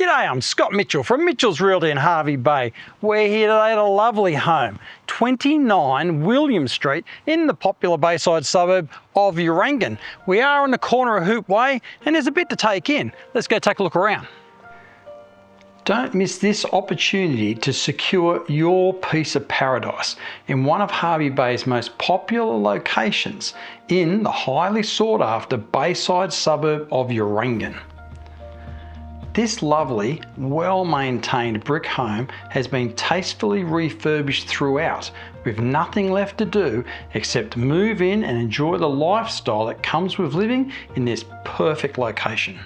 G'day, I'm Scott Mitchell from Mitchell's Realty in Hervey Bay. We're here today at a lovely home, 29 William Street in the popular Bayside suburb of Urangan. We are on the corner of Hoop Way and there's a bit to take in. Let's go take a look around. Don't miss this opportunity to secure your piece of paradise in one of Hervey Bay's most popular locations in the highly sought after Bayside suburb of Urangan. This lovely, well-maintained brick home has been tastefully refurbished throughout, with nothing left to do except move in and enjoy the lifestyle that comes with living in this perfect location.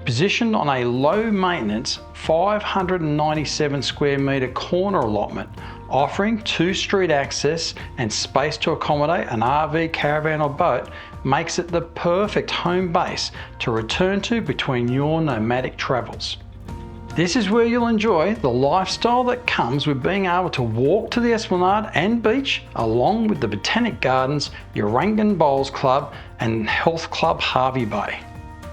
Positioned on a low-maintenance 597 square metre corner allotment, offering 2 street access and space to accommodate an RV, caravan or boat, makes it the perfect home base to return to between your nomadic travels. This is where you'll enjoy the lifestyle that comes with being able to walk to the Esplanade and beach, along with the Botanic Gardens, Urangan Bowls Club and Health Club Hervey Bay.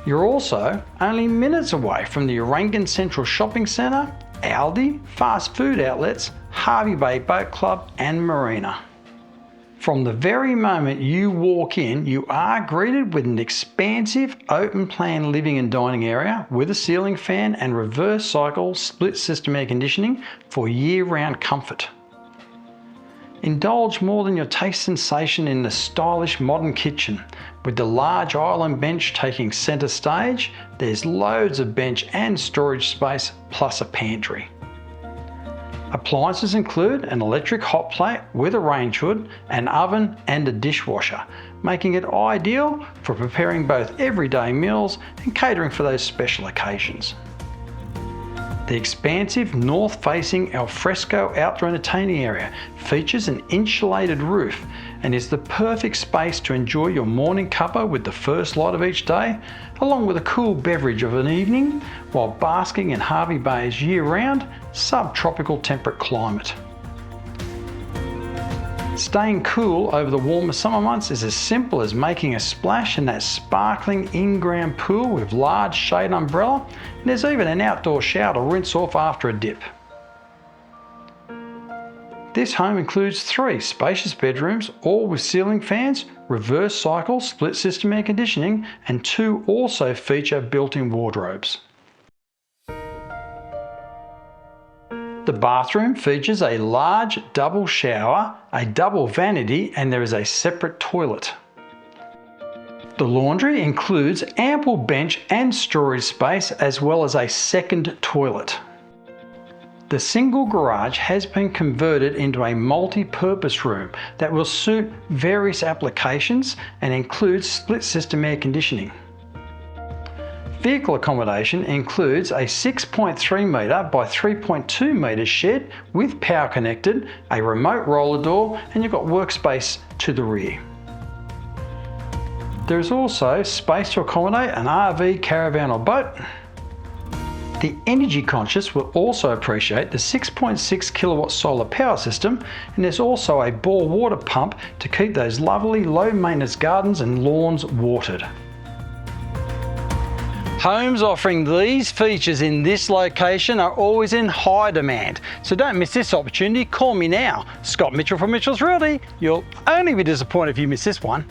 You're also only minutes away from the Urangan Central Shopping Centre, Aldi, fast food outlets, Hervey Bay Boat Club and Marina. From the very moment you walk in, you are greeted with an expansive open plan living and dining area with a ceiling fan and reverse cycle split system air conditioning for year-round comfort. Indulge more than your taste sensation in the stylish modern kitchen. With the large island bench taking centre stage, there's loads of bench and storage space plus a pantry. Appliances include an electric hot plate with a range hood, an oven and a dishwasher, making it ideal for preparing both everyday meals and catering for those special occasions. The expansive north-facing alfresco outdoor entertaining area features an insulated roof and is the perfect space to enjoy your morning cuppa with the first light of each day, along with a cool beverage of an evening while basking in Hervey Bay's year-round subtropical temperate climate. Staying cool over the warmer summer months is as simple as making a splash in that sparkling in-ground pool with large shade umbrella, and there's even an outdoor shower to rinse off after a dip. This home includes 3 spacious bedrooms, all with ceiling fans, reverse cycle split system air conditioning, and 2 also feature built-in wardrobes. The bathroom features a large double shower, a double vanity, and there is a separate toilet. The laundry includes ample bench and storage space as well as a second toilet. The single garage has been converted into a multi-purpose room that will suit various applications and includes split system air conditioning. Vehicle accommodation includes a 6.3 metre by 3.2 metre shed with power connected, a remote roller door, and you've got workspace to the rear. There is also space to accommodate an RV, caravan or boat. The energy conscious will also appreciate the 6.6 kilowatt solar power system, and there's also a bore water pump to keep those lovely low maintenance gardens and lawns watered. Homes offering these features in this location are always in high demand, so don't miss this opportunity. Call me now, Scott Mitchell from Mitchell's Realty. You'll only be disappointed if you miss this one.